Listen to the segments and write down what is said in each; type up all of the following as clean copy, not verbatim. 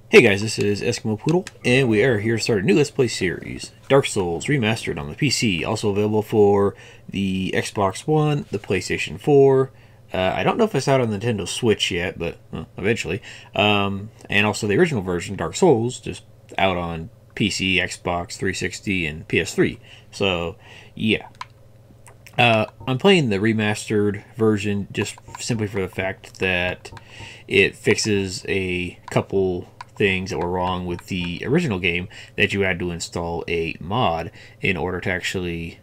Hey guys, this is Eskimo Poodle, and we are here to start a new Let's Play series. Dark Souls Remastered on the PC, also available for the Xbox One, the PlayStation 4. I don't know if it's out on Nintendo Switch yet, but eventually. And also the original version, Dark Souls, just out on PC, Xbox 360, and PS3. So, yeah. I'm playing the remastered version just simply for the fact that it fixes a couple things that were wrong with the original game, that you had to install a mod in order to actually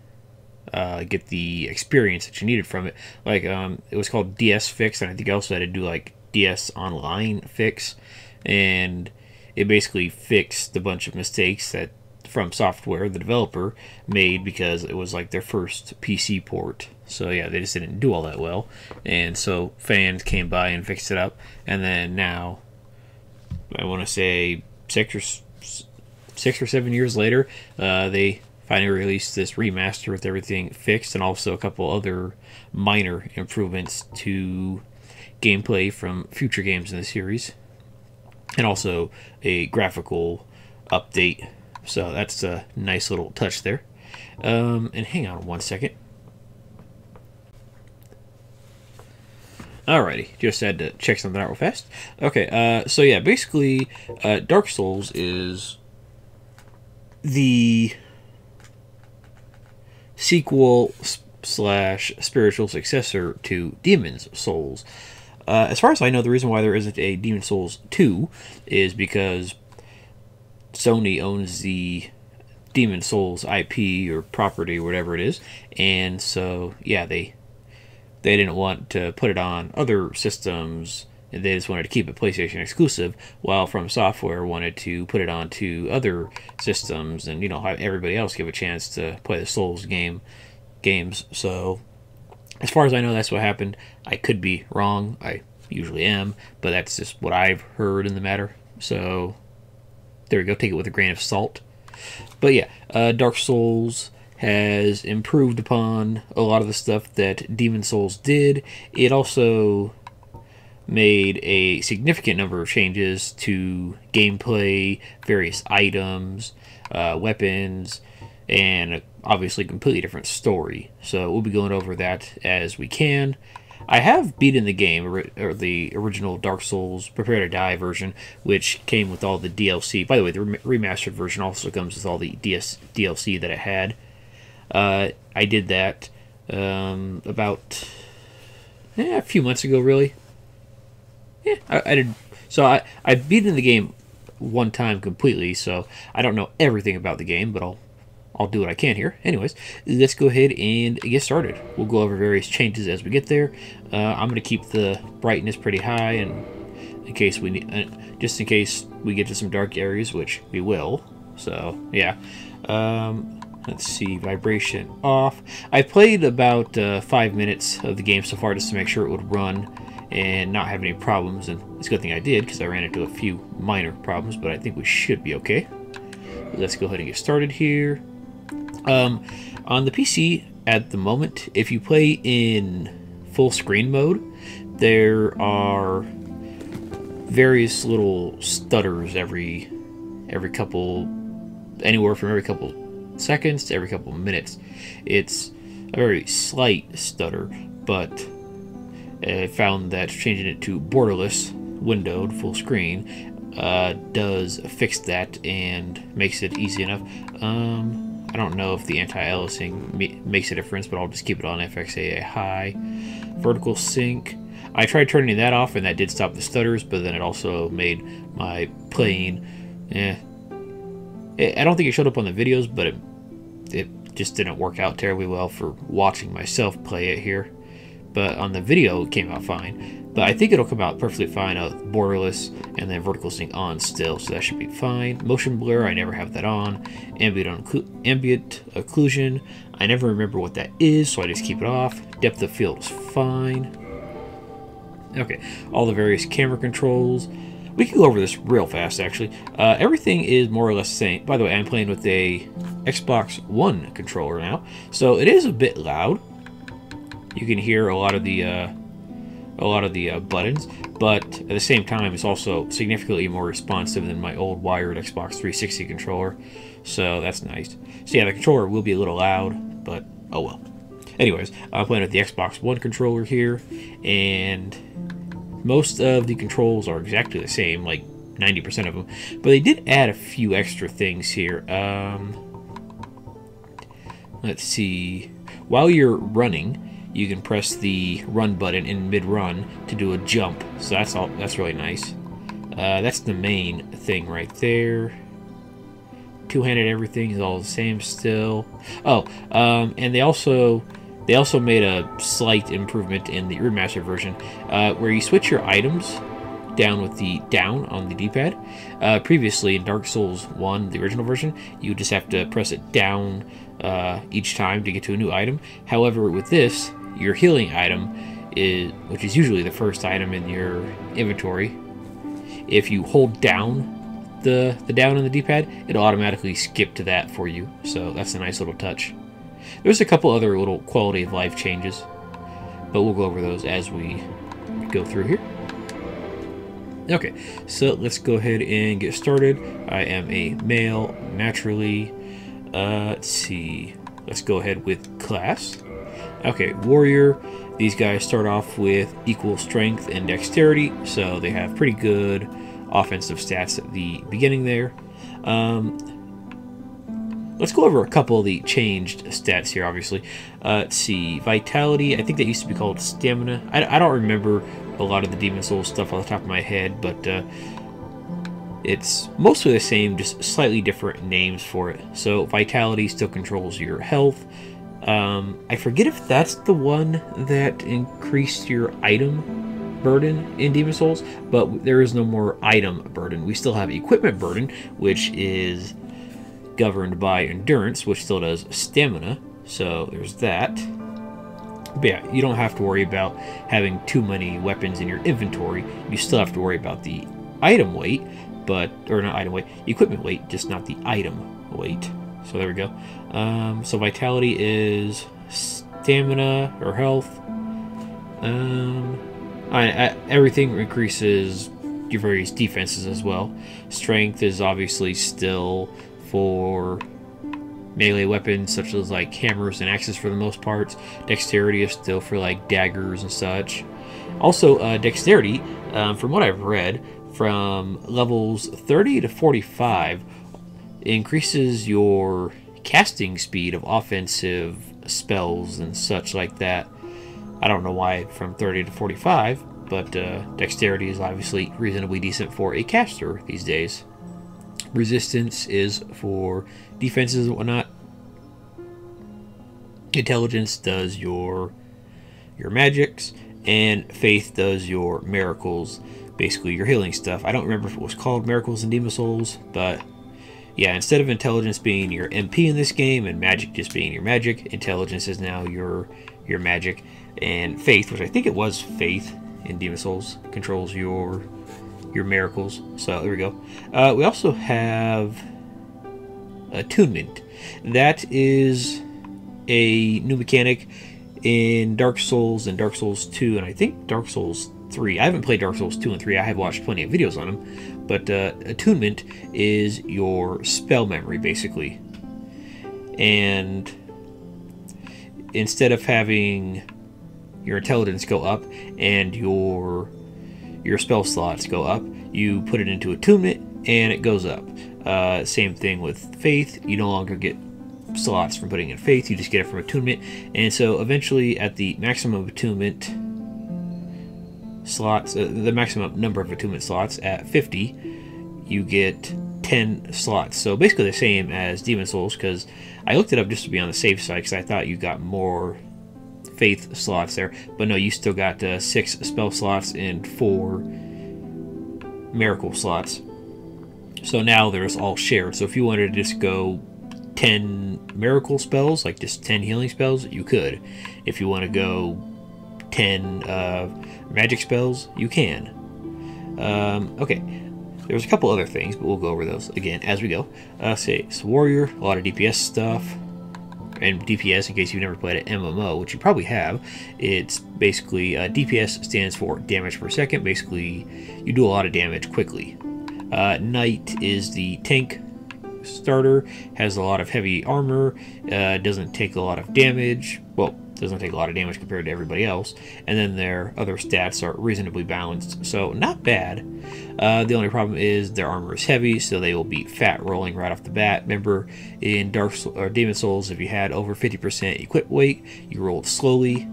get the experience that you needed from it. Like, it was called DS Fix, and I think I also had to do like DS Online Fix, and it basically fixed a bunch of mistakes that From Software, the developer, made because it was like their first PC port. So yeah, they just didn't do all that well, and so fans came by and fixed it up, and then now I want to say 6 or 7 years later, they finally released this remaster with everything fixed, and also a couple other minor improvements to gameplay from future games in the series, and also a graphical update. So that's a nice little touch there. And hang on one second. Alrighty, just had to check something out real fast. Okay, so yeah, basically, Dark Souls is the sequel slash spiritual successor to Demon's Souls. As far as I know, the reason why there isn't a Demon's Souls 2 is because Sony owns the Demon's Souls IP or property or whatever it is, and so yeah, they didn't want to put it on other systems, and they just wanted to keep it PlayStation exclusive, while From Software wanted to put it onto other systems and, you know, have everybody else give a chance to play the Souls games. So as far as I know, that's what happened. I could be wrong. I usually am, but that's just what I've heard in the matter. So there we go. Take it with a grain of salt. But yeah, Dark Souls has improved upon a lot of the stuff that Demon's Souls did. It also made a significant number of changes to gameplay, various items, weapons, and obviously completely different story. So we'll be going over that as we can. I have beaten the game, or the original Dark Souls Prepare to Die version, which came with all the DLC. By the way, the remastered version also comes with all the DLC that it had. I did that about a few months ago, really. Yeah, I did. So I've beaten the game one time completely, so I don't know everything about the game, but I'll do what I can here. Anyways, let's go ahead and get started. We'll go over various changes as we get there. I'm going to keep the brightness pretty high, and in case we need, just in case we get to some dark areas, which we will. So yeah. Let's see, vibration off. I played about 5 minutes of the game so far just to make sure it would run and not have any problems, and it's a good thing I did because I ran into a few minor problems, but I think we should be okay. Let's go ahead and get started here. On the PC at the moment, if you play in full screen mode, there are various little stutters every couple, anywhere from every couple seconds to every couple minutes. It's a very slight stutter, but I found that changing it to borderless, windowed, full screen, does fix that and makes it easy enough. I don't know if the anti-aliasing makes a difference, but I'll just keep it on FXAA high. Vertical sync, I tried turning that off and that did stop the stutters, but then it also made my playing, I don't think it showed up on the videos, but it just didn't work out terribly well for watching myself play it here. But on the video, it came out fine. But I think it'll come out perfectly fine with borderless and then vertical sync on still, so that should be fine. Motion blur, I never have that on. Ambient occlusion, I never remember what that is, so I just keep it off. Depth of field is fine. Okay, all the various camera controls. We can go over this real fast, actually. Everything is more or less the same. By the way, I'm playing with a Xbox One controller now, so it is a bit loud. You can hear a lot of the buttons, but at the same time, it's also significantly more responsive than my old wired Xbox 360 controller, so that's nice. So yeah, the controller will be a little loud, but oh well. Anyways, I'm playing with the Xbox One controller here, and most of the controls are exactly the same, like 90% of them, but they did add a few extra things here. Let's see. While you're running, you can press the run button in mid-run to do a jump, so that's really nice. That's the main thing right there. Two-handed everything is all the same still. Oh, and they also made a slight improvement in the remastered version, where you switch your items down with the down on the D-pad. Previously in Dark Souls 1, the original version, you just have to press it down each time to get to a new item. However, with this, your healing item, which is usually the first item in your inventory, if you hold down the down on the D-pad, it'll automatically skip to that for you. So that's a nice little touch. There's a couple other little quality of life changes, but we'll go over those as we go through here. Okay, so let's go ahead and get started. I am a male, naturally. Let's see. Let's go ahead with class. Okay, warrior. These guys start off with equal strength and dexterity, so they have pretty good offensive stats at the beginning there. Let's go over a couple of the changed stats here, obviously. Let's see. Vitality, I think that used to be called stamina. I don't remember a lot of the Demon Souls stuff off the top of my head, but it's mostly the same, just slightly different names for it. So Vitality still controls your health. I forget if that's the one that increased your item burden in Demon Souls, but there is no more item burden. We still have equipment burden, which is governed by endurance, which still does stamina, so there's that. But yeah, you don't have to worry about having too many weapons in your inventory. You still have to worry about the item weight, or not item weight, equipment weight, just not the item weight. So there we go. So vitality is stamina or health. Everything increases your various defenses as well. Strength is obviously still for melee weapons such as like hammers and axes for the most part. Dexterity is still for like daggers and such. Also, dexterity, from what I've read, from levels 30 to 45 increases your casting speed of offensive spells and such like that. I don't know why from 30 to 45, but dexterity is obviously reasonably decent for a caster these days. Resistance is for defenses and whatnot. Intelligence does your magics, and faith does your miracles, basically your healing stuff. I don't remember if it was called miracles in Demon Souls, but yeah, instead of intelligence being your MP in this game and magic just being your magic, intelligence is now your magic, and faith, which I think it was faith in Demon Souls, controls your miracles. So there we go. We also have attunement. That is a new mechanic in Dark Souls and Dark Souls 2, and I think Dark Souls 3. I haven't played Dark Souls 2 and 3. I have watched plenty of videos on them. But attunement is your spell memory, basically. And instead of having your intelligence go up and your spell slots go up, you put it into attunement and it goes up. Same thing with faith. You no longer get slots from putting in faith, you just get it from attunement. And so eventually at the maximum attunement slots, the maximum number of attunement slots at 50, you get 10 slots. So basically the same as Demon Souls, because I looked it up just to be on the safe side because I thought you got more faith slots there, but no, you still got 6 spell slots and 4 miracle slots. So now there's all shared. So if you wanted to just go 10 miracle spells, like just 10 healing spells, you could. If you want to go 10 magic spells, you can. Okay, there's a couple other things, but we'll go over those again as we go. Say it's warrior, a lot of DPS stuff. and DPS, in case you've never played an MMO, which you probably have, it's basically DPS stands for damage per second. Basically, you do a lot of damage quickly. Knight is the tank starter, has a lot of heavy armor, doesn't take a lot of damage. Well, doesn't take a lot of damage compared to everybody else, and then their other stats are reasonably balanced, so not bad. The only problem is their armor is heavy, so they will be fat rolling right off the bat. Remember, in Demon Souls, if you had over 50% equip weight, you rolled slowly.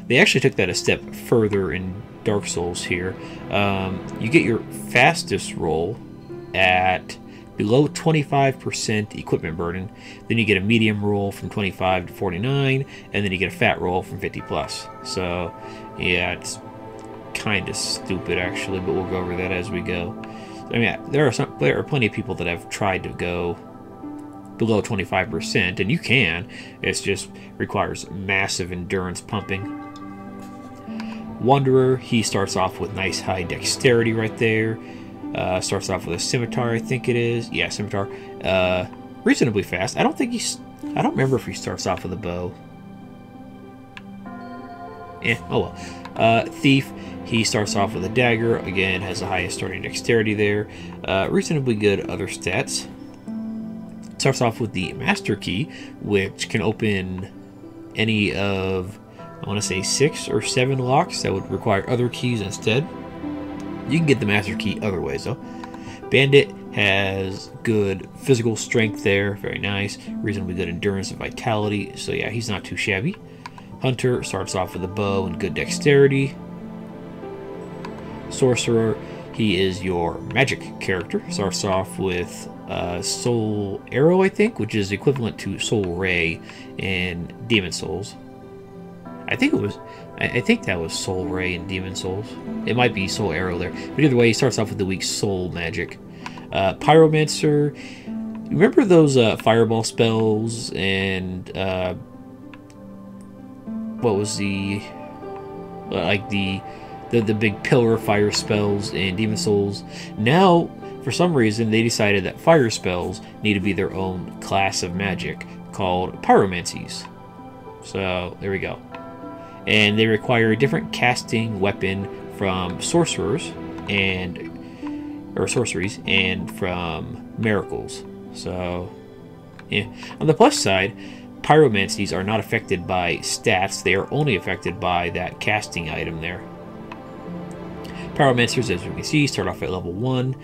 They actually took that a step further in Dark Souls here. You get your fastest roll at below 25% equipment burden, then you get a medium roll from 25 to 49, and then you get a fat roll from 50 plus. So yeah, it's kind of stupid actually, but we'll go over that as we go. I mean, there are plenty of people that have tried to go below 25%, and you can. It just requires massive endurance pumping. Wanderer, he starts off with nice high dexterity right there. Starts off with a scimitar, I think it is. Yeah, scimitar. Reasonably fast. I don't remember if he starts off with a bow. Oh well. Thief, he starts off with a dagger. Again, has the highest starting dexterity there. Reasonably good other stats. Starts off with the Master Key, which can open any of, I want to say, 6 or 7 locks that would require other keys instead. You can get the Master Key other ways, though. Bandit has good physical strength there. Very nice. Reasonably good endurance and vitality. So yeah, he's not too shabby. Hunter starts off with a bow and good dexterity. Sorcerer, he is your magic character. Starts off with Soul Arrow, I think, which is equivalent to Soul Ray in Demon Souls. I think that was Soul Ray in Demon Souls. It might be Soul Arrow there. But either way, he starts off with the weak Soul Magic. Pyromancer. Remember those fireball spells and what was the the big pillar fire spells in Demon Souls? Now, for some reason, they decided that fire spells need to be their own class of magic called pyromancies. So there we go. And they require a different casting weapon from sorcerers or sorceries and from miracles. So yeah. On the plus side, pyromancies are not affected by stats. They are only affected by that casting item there. Pyromancers, as you can see, start off at level 1.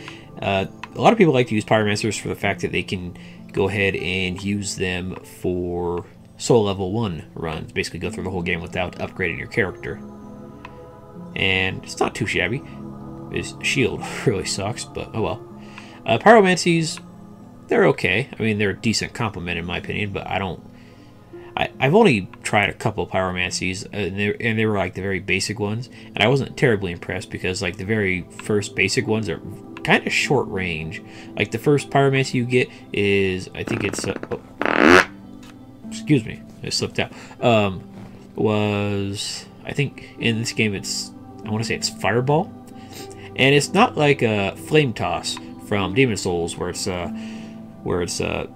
A lot of people like to use pyromancers for the fact that they can go ahead and use them for Soul level 1 runs. Basically go through the whole game without upgrading your character. And it's not too shabby. His shield really sucks, but oh well. Pyromancies, they're okay. I mean, they're a decent compliment in my opinion, but I've only tried a couple pyromancies, and they were like the very basic ones, and I wasn't terribly impressed because like the very first basic ones are kind of short range. Like the first pyromancy you get is, I think it's excuse me, it slipped out. I think in this game I want to say it's Fireball, and it's not like a Flame Toss from Demon Souls where it's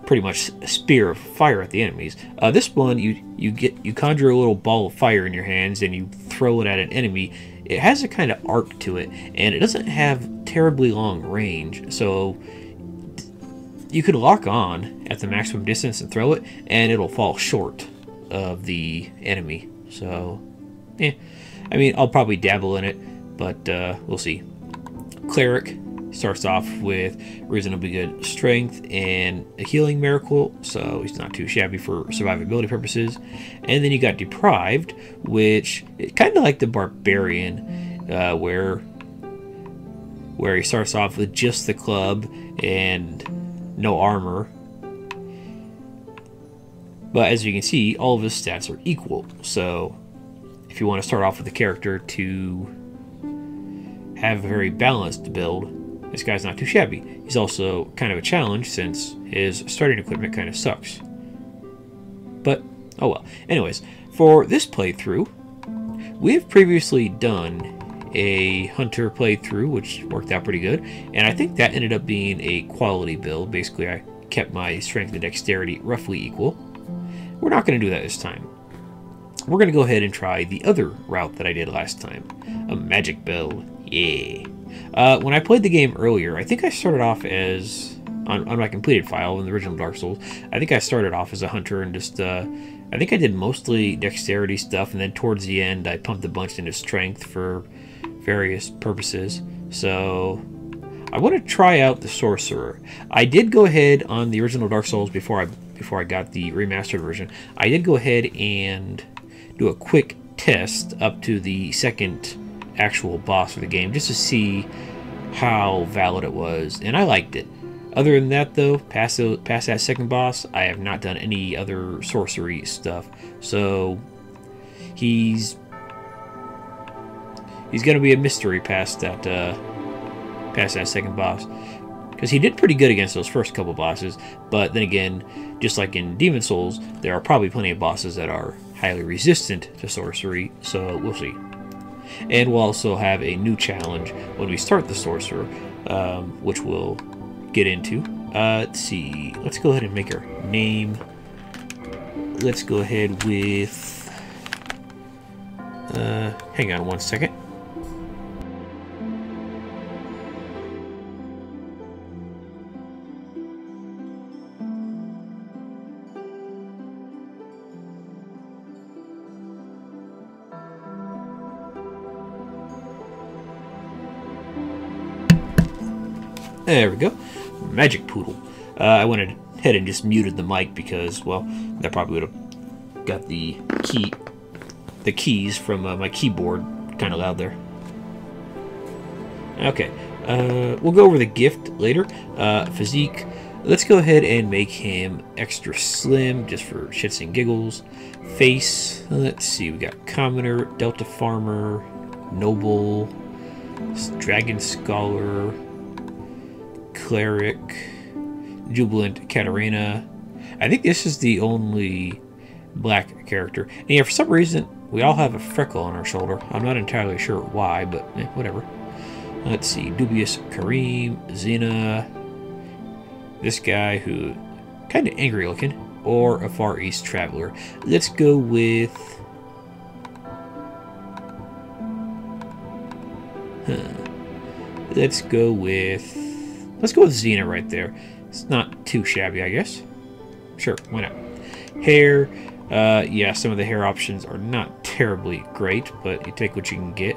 pretty much a spear of fire at the enemies. This one, you conjure a little ball of fire in your hands and you throw it at an enemy. It has a kind of arc to it, and it doesn't have terribly long range, so you could lock on at the maximum distance and throw it, and it'll fall short of the enemy. So, yeah. I mean, I'll probably dabble in it, but we'll see. Cleric starts off with reasonably good strength and a healing miracle, so he's not too shabby for survivability purposes. And then you got Deprived, which is kind of like the Barbarian, where he starts off with just the club and no armor. But as you can see, all of his stats are equal. So if you want to start off with a character to have a very balanced build, this guy's not too shabby. He's also kind of a challenge since his starting equipment kind of sucks. But, oh well. Anyways, for this playthrough, we have previously done a Hunter playthrough, which worked out pretty good. And I think that ended up being a quality build. Basically, I kept my strength and dexterity roughly equal. we're not going to do that this time. We're going to go ahead and try the other route that I did last time. A magic bell. Yeah. When I played the game earlier, I think I started off as... On my completed file in the original Dark Souls, I think I started off as a hunter and just... I think I did mostly dexterity stuff, and then towards the end I pumped a bunch into strength for various purposes. So... I want to try out the Sorcerer. I did go ahead on the original Dark Souls before I got the remastered version. I did go ahead and do a quick test up to the second actual boss of the game just to see how valid it was, and I liked it. Other than that, though, past that second boss, I have not done any other sorcery stuff. So he's going to be a mystery past that second boss, because he did pretty good against those first couple bosses. But then again, just like in Demon Souls, there are probably plenty of bosses that are highly resistant to sorcery, so we'll see. And we'll also have a new challenge when we start the Sorcerer, which we'll get into. Let's see. Let's go ahead and make our name. Let's go ahead with... hang on one second. There we go. Magic Poodle. I went ahead and just muted the mic because, well, that probably would have got the keys from my keyboard kind of loud there. Okay. We'll go over the gift later. Physique. Let's go ahead and make him extra slim just for shits and giggles. Face. Let's see. We got Commoner, Delta Farmer, Noble, Dragon Scholar, Cleric, Jubilant Katarina. I think this is the only black character. And yeah, for some reason, we all have a freckle on our shoulder. I'm not entirely sure why, but whatever. Let's see. Dubious Kareem, Xena, this guy who kind of angry looking, or a Far East Traveler. Let's go with... Let's go with Xena right there. It's not too shabby, I guess. Sure, why not? Hair, yeah, some of the hair options are not terribly great, but you take what you can get.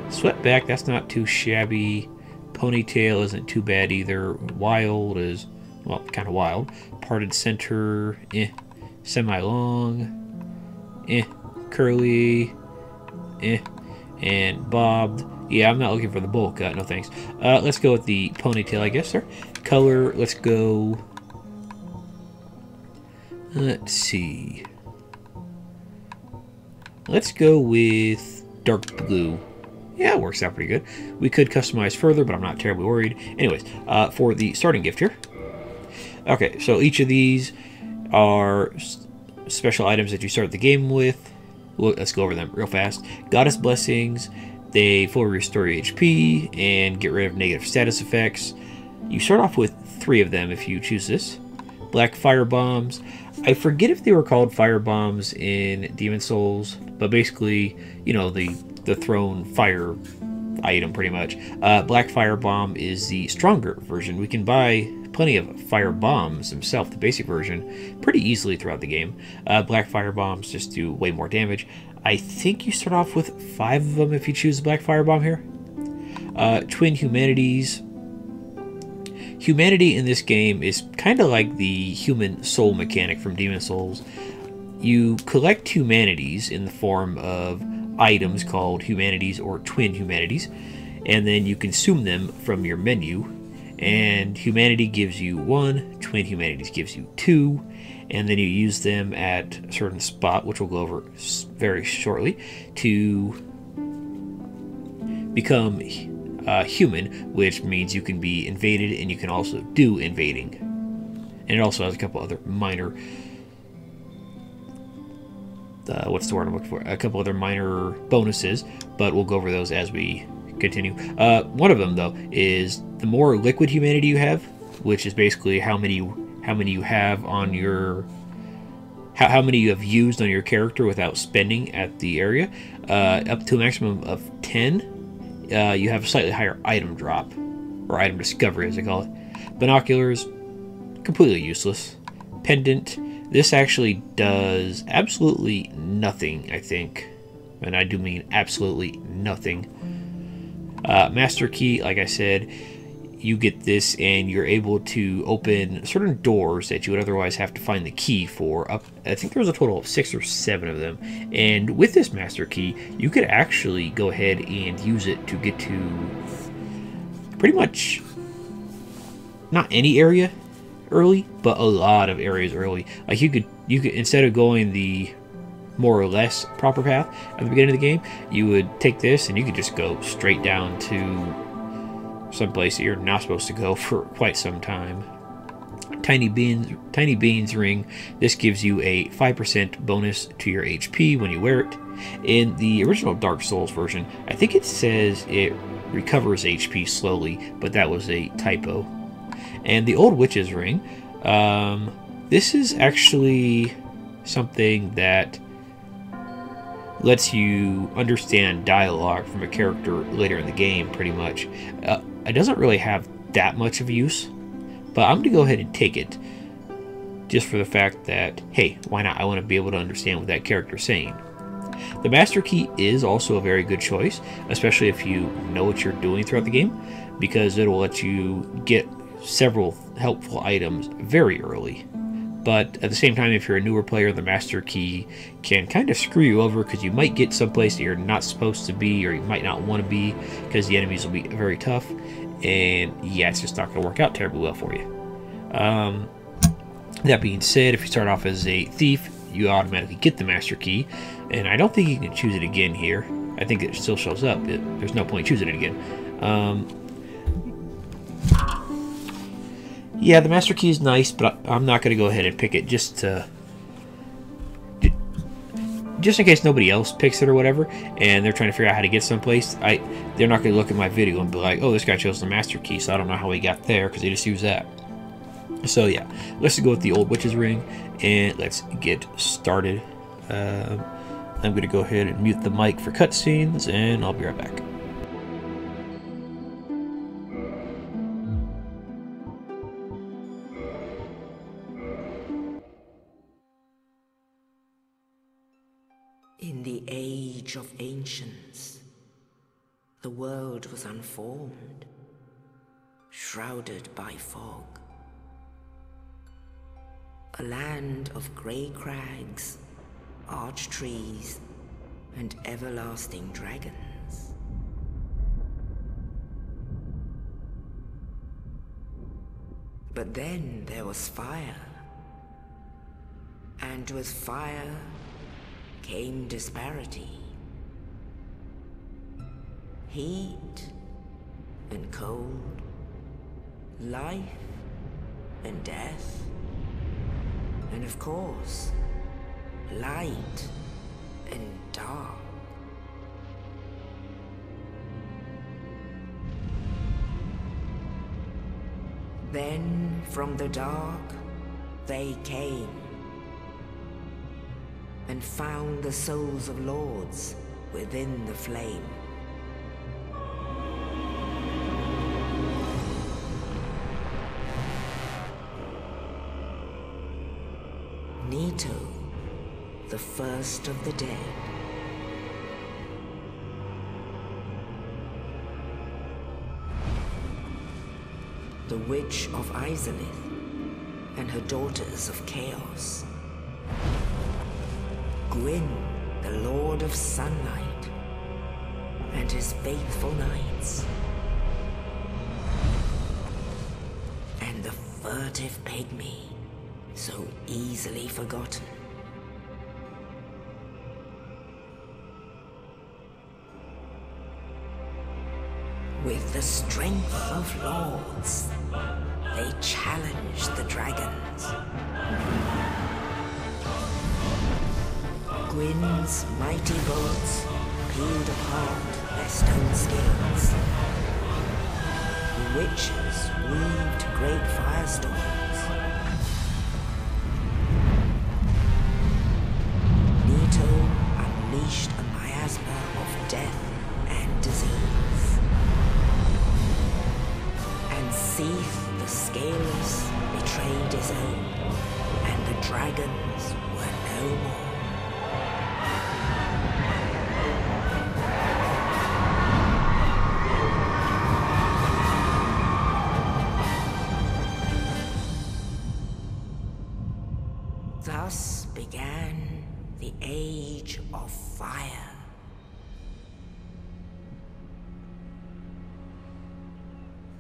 Sweatback, that's not too shabby. Ponytail isn't too bad either. Wild is, well, kind of wild. Parted center, eh. Semi-long, eh. Curly, eh. And bobbed. Yeah, I'm not looking for the bowl cut, no thanks. Let's go with the ponytail, I guess, sir. Color, let's go... Let's see. Let's go with dark blue. Yeah, it works out pretty good. We could customize further, but I'm not terribly worried. Anyways, for the starting gift here. Okay, so each of these are special items that you start the game with. Let's go over them real fast. Goddess Blessings. They fully restore your HP and get rid of negative status effects. You start off with 3 of them if you choose this. Black Fire Bombs. I forget if they were called Fire Bombs in Demon Souls, but basically, you know, the thrown fire item pretty much. Black Fire Bomb is the stronger version. We can buy plenty of Fire Bombs themselves, the basic version, pretty easily throughout the game. Black Fire Bombs just do way more damage. I think you start off with 5 of them if you choose the Black Fire Bomb here. Twin Humanities. Humanity in this game is kind of like the human soul mechanic from Demon Souls. You collect humanities in the form of items called humanities or twin humanities, and then you consume them from your menu. And humanity gives you 1, twin humanities gives you 2, and then you use them at a certain spot, which we'll go over very shortly, to become human, which means you can be invaded and you can also do invading. And it also has a couple other minor... what's the word I'm looking for? A couple other minor bonuses, but we'll go over those as we continue. One of them, though, is the more liquid humanity you have, which is basically how how many you have on your how many you have used on your character without spending at the area. Up to a maximum of 10, you have a slightly higher item drop, or item discovery as they call it. Binoculars, completely useless. Pendant, this actually does absolutely nothing, I think. And I do mean absolutely nothing. Master key, like I said, you get this and you're able to open certain doors that you would otherwise have to find the key for. I think there was a total of 6 or 7 of them. And with this master key, you could actually go ahead and use it to get to pretty much not any area early, but a lot of areas early. Like you could instead of going the more or less proper path at the beginning of the game, you would take this and you could just go straight down to some place that you're not supposed to go for quite some time. Tiny Beans ring. This gives you a 5% bonus to your HP when you wear it. In the original Dark Souls version, I think it says it recovers HP slowly, but that was a typo. And the Old Witch's ring. This is actually something that lets you understand dialogue from a character later in the game, pretty much. It doesn't really have that much of use, but I'm going to go ahead and take it, just for the fact that, hey, why not? I want to be able to understand what that character's saying. The Master Key is also a very good choice, especially if you know what you're doing throughout the game, because it'll let you get several helpful items very early. But at the same time, if you're a newer player, the Master Key can kind of screw you over, because you might get someplace that you're not supposed to be, or you might not want to be, because the enemies will be very tough. And yeah, it's just not going to work out terribly well for you. That being said, if you start off as a thief, you automatically get the Master Key. And I don't think you can choose it again here. I think it still shows up. There's no point choosing it again. Yeah, the Master Key is nice, but I'm not going to go ahead and pick it just in case nobody else picks it or whatever, and they're trying to figure out how to get someplace. They're not going to look at my video and be like, oh, this guy chose the Master Key, so I don't know how he got there, because they just use that. So yeah, let's go with the Old Witch's ring, and let's get started. I'm going to go ahead and mute the mic for cutscenes, and I'll be right back. In the age of ancients, the world was unformed, shrouded by fog. A land of grey crags, arch trees, and everlasting dragons. But then there was fire, and with fire came disparity. Heat and cold, life and death, and of course, light and dark. Then from the dark they came, and found the souls of lords within the flame. Nito, the first of the dead. The Witch of Izalith and her daughters of Chaos. Gwyn, the Lord of Sunlight, and his faithful knights. And the furtive pygmy, so easily forgotten. With the strength of lords, they challenged the dragons. Gwyn's mighty bolts peeled apart their stone scales. The witches weaved great firestorms, Seath the Scaleless betrayed his own, and the dragons were no more. Thus began the Age of Fire.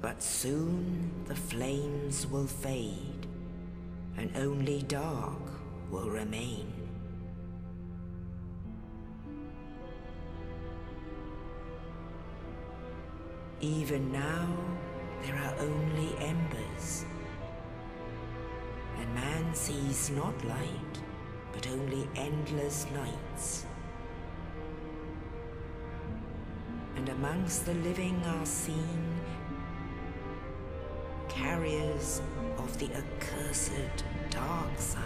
But soon the flames will fade, and only dark will remain. Even now, there are only embers, and man sees not light, but only endless nights. And amongst the living are seen carriers of the accursed dark sign.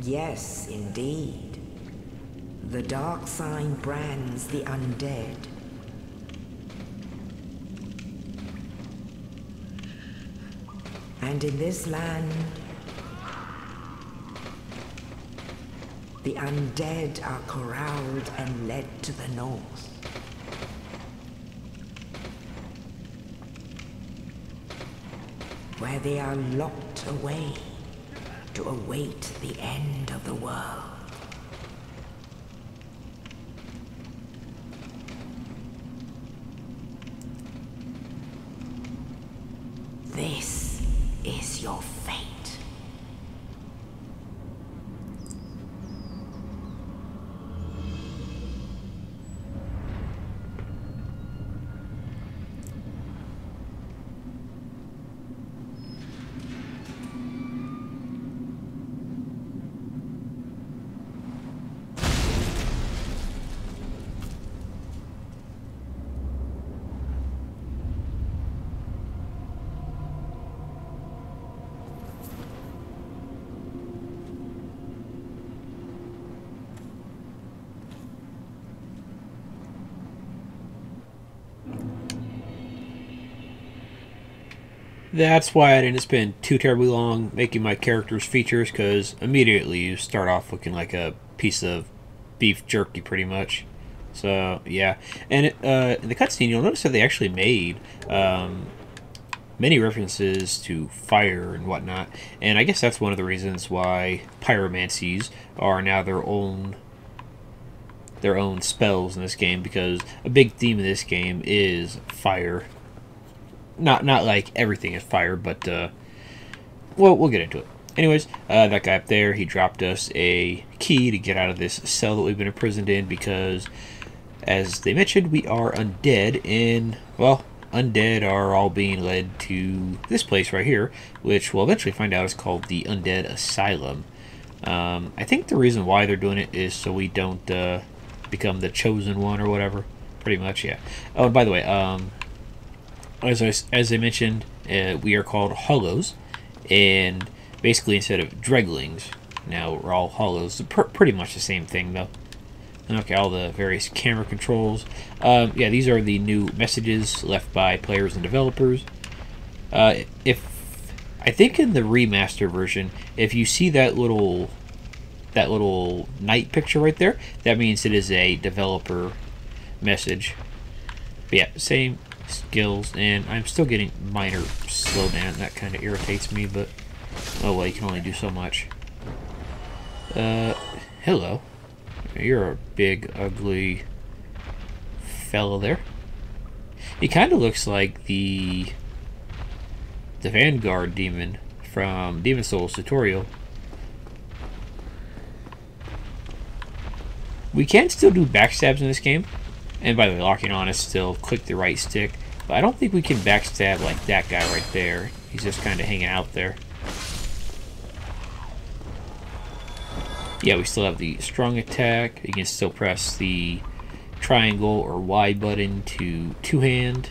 Yes, indeed. The dark sign brands the undead. And in this land, the undead are corralled and led to the north. Where they are locked away to await the end of the world. This is your fate. That's why I didn't spend too terribly long making my characters features, because immediately you start off looking like a piece of beef jerky, pretty much. So, yeah. And in the cutscene, you'll notice that they actually made many references to fire and whatnot. And I guess that's one of the reasons why pyromancies are now their own spells in this game, because a big theme in this game is fire. Not like everything is fire, but well, we'll get into it. Anyways, that guy up there, he dropped us a key to get out of this cell that we've been imprisoned in, because, as they mentioned, we are undead, and, well, undead are all being led to this place right here, which we'll eventually find out is called the Undead Asylum. I think the reason why they're doing it is so we don't become the chosen one or whatever. Pretty much, yeah. Oh, and by the way, as I mentioned, we are called Hollows, and basically instead of Dreglings, now we're all Hollows. Pretty much the same thing, though. Okay, all the various camera controls. Yeah, these are the new messages left by players and developers. I think in the remaster version, if you see that little knight picture right there, that means it is a developer message. But yeah, same skills, and I'm still getting minor slowdown. That kind of irritates me, but oh well, you can only do so much. Hello. You're a big, ugly fellow there. He kind of looks like the Vanguard demon from Demon Souls tutorial. We can still do backstabs in this game. And by the way, locking on is still click the right stick. But I don't think we can backstab like that guy right there. He's just kind of hanging out there. Yeah, we still have the strong attack. You can still press the triangle or Y button to two-hand.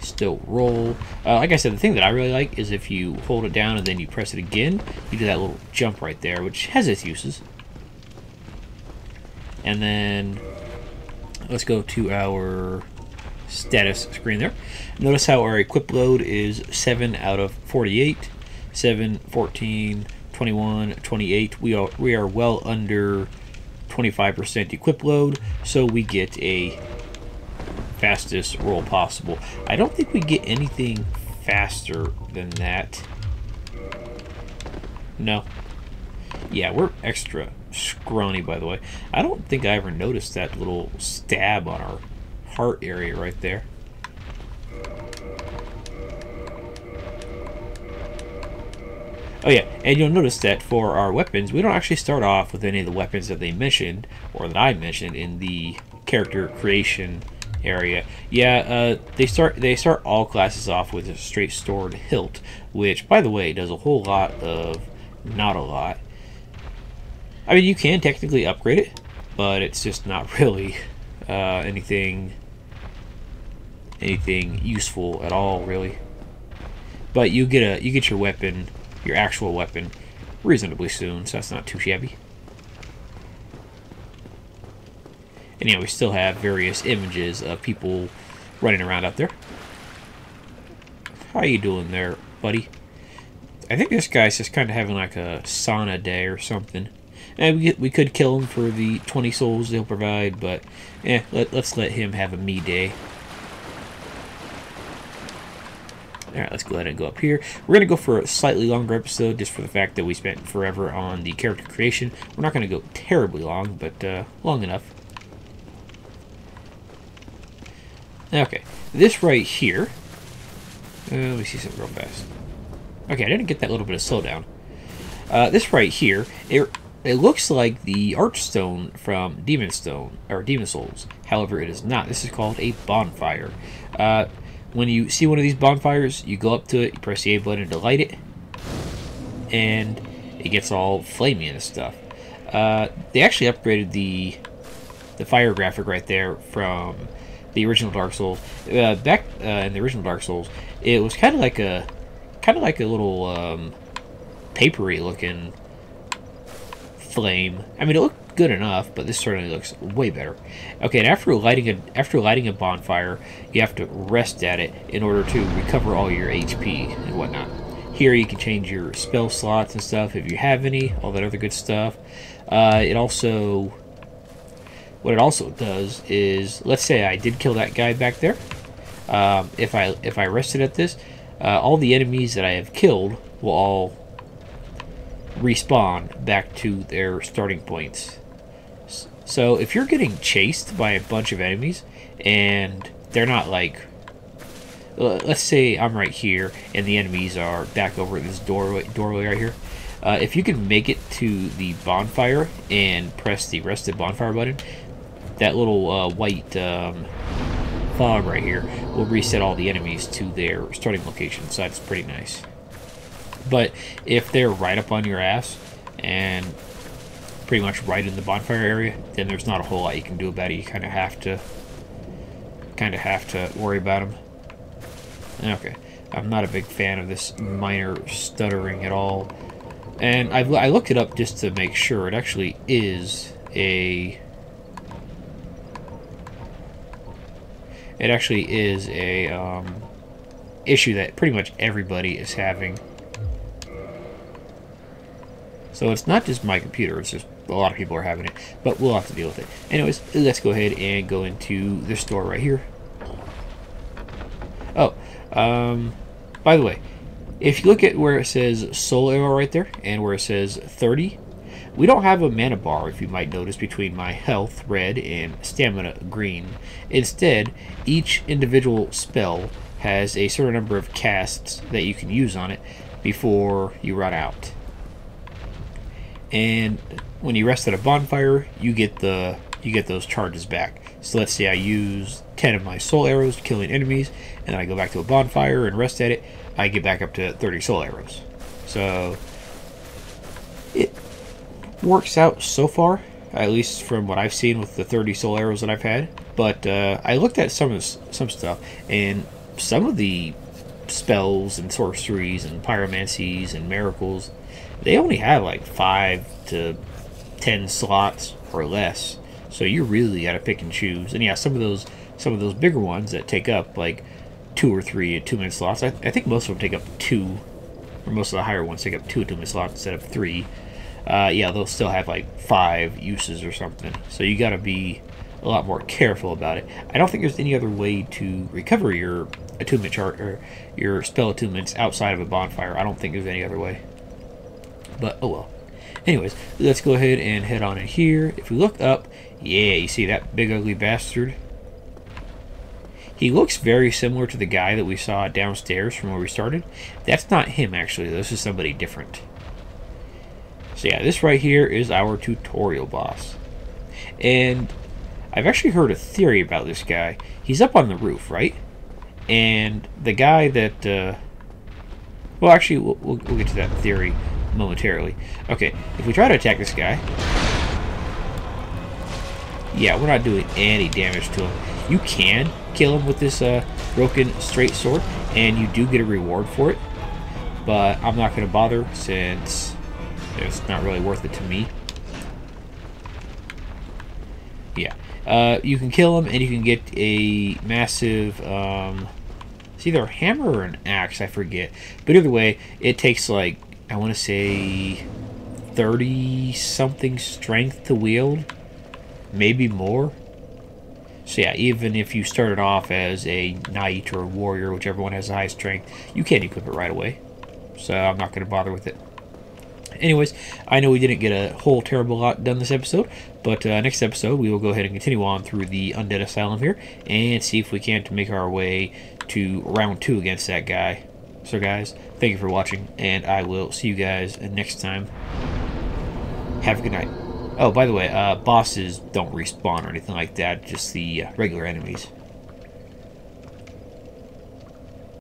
Still roll. Like I said, the thing that I really like is if you hold it down and then you press it again, you do that little jump right there, which has its uses. And then let's go to our status screen there. Notice how our equip load is 7 out of 48. 7, 14, 21, 28. We are well under 25% equip load, so we get a fastest roll possible. I don't think we get anything faster than that. No. Yeah, we're extra scrawny, by the way. I don't think I ever noticed that little stab on our heart area right there. Oh yeah, and you'll notice that for our weapons, we don't actually start off with any of the weapons that they mentioned, or that I mentioned in the character creation area. Yeah, they start all classes off with a straight sword hilt, which, by the way, does a whole lot of not a lot. I mean, you can technically upgrade it, but it's just not really anything useful at all, really. But you get your weapon, your actual weapon, reasonably soon, so that's not too shabby. And yeah, we still have various images of people running around out there. How you doing there, buddy? I think this guy's just kind of having like a sauna day or something. And we could kill him for the 20 souls they'll provide, but let's let him have a me day. Alright, let's go ahead and go up here. We're going to go for a slightly longer episode, just for the fact that we spent forever on the character creation. We're not going to go terribly long, but long enough. Okay, this right here... let me see something real fast. Okay, I didn't get that little bit of slowdown. This right here, it looks like the Archstone from Demon Souls. However, it is not. This is called a bonfire. When you see one of these bonfires, you go up to it, you press the A button to light it, and it gets all flamey and stuff. They actually upgraded the fire graphic right there from the original Dark Souls. Back in the original Dark Souls, it was kind of like a little papery looking flame. I mean, it looked good enough, but this certainly looks way better. Okay, and after lighting a bonfire, you have to rest at it in order to recover all your HP and whatnot. Here you can change your spell slots and stuff if you have any, all that other good stuff. What it also does is, let's say I did kill that guy back there. If I rested at this, all the enemies that I have killed will all respawn back to their starting points. So if you're getting chased by a bunch of enemies and they're not like, let's say I'm right here and the enemies are back over this doorway right here. If you can make it to the bonfire and press the rested bonfire button, that little white fog right here will reset all the enemies to their starting location, so that's pretty nice. But if they're right up on your ass and pretty much right in the bonfire area, then there's not a whole lot you can do about it. You kind of have to worry about them. Okay, I'm not a big fan of this minor stuttering at all, and I looked it up just to make sure. It actually is a issue that pretty much everybody is having. So it's not just my computer, it's just a lot of people are having it, but we'll have to deal with it. Anyways, let's go ahead and go into this door right here. Oh, by the way, if you look at where it says soul arrow right there, and where it says 30, we don't have a mana bar, if you might notice, between my health, red, and stamina, green. Instead, each individual spell has a certain number of casts that you can use on it before you run out. And when you rest at a bonfire, you get those charges back. So let's say I use 10 of my soul arrows killing enemies, and then I go back to a bonfire and rest at it, I get back up to 30 soul arrows. So works out so far, at least from what I've seen with the 30 soul arrows that I've had. But I looked at some stuff, and some of the spells and sorceries and pyromancies and miracles, they only have like 5 to 10 slots or less. So you really got to pick and choose. And yeah, some of those bigger ones that take up like 2 or 3 2-minute slots. I think most of them take up 2, or most of the higher ones take up 2 2-minute slots instead of 3. Yeah, they'll still have like 5 uses or something. So you got to be a lot more careful about it. I don't think there's any other way to recover your attunement chart or your spell attunements outside of a bonfire. I don't think there's any other way. But oh well. Anyways, let's go ahead and head on in here. If we look up, yeah, you see that big ugly bastard? He looks very similar to the guy that we saw downstairs from where we started. That's not him, actually. This is somebody different. So yeah, this right here is our tutorial boss. And I've actually heard a theory about this guy. He's up on the roof, right? And the guy that... well, actually, we'll get to that theory momentarily. Okay, if we try to attack this guy... yeah, we're not doing any damage to him. You can kill him with this broken straight sword, and you do get a reward for it. But I'm not going to bother, since it's not really worth it to me. Yeah. You can kill him, and you can get a massive... it's either a hammer or an axe, I forget. But either way, it takes like, I want to say 30-something strength to wield. Maybe more. So yeah, even if you started off as a knight or a warrior, whichever one has the highest strength, you can't equip it right away. So I'm not going to bother with it. Anyways, I know we didn't get a whole terrible lot done this episode, but next episode we will go ahead and continue on through the Undead Asylum here and see if we can't make our way to round 2 against that guy. So guys, thank you for watching, and I will see you guys next time. Have a good night. Oh, by the way, bosses don't respawn or anything like that, just the regular enemies.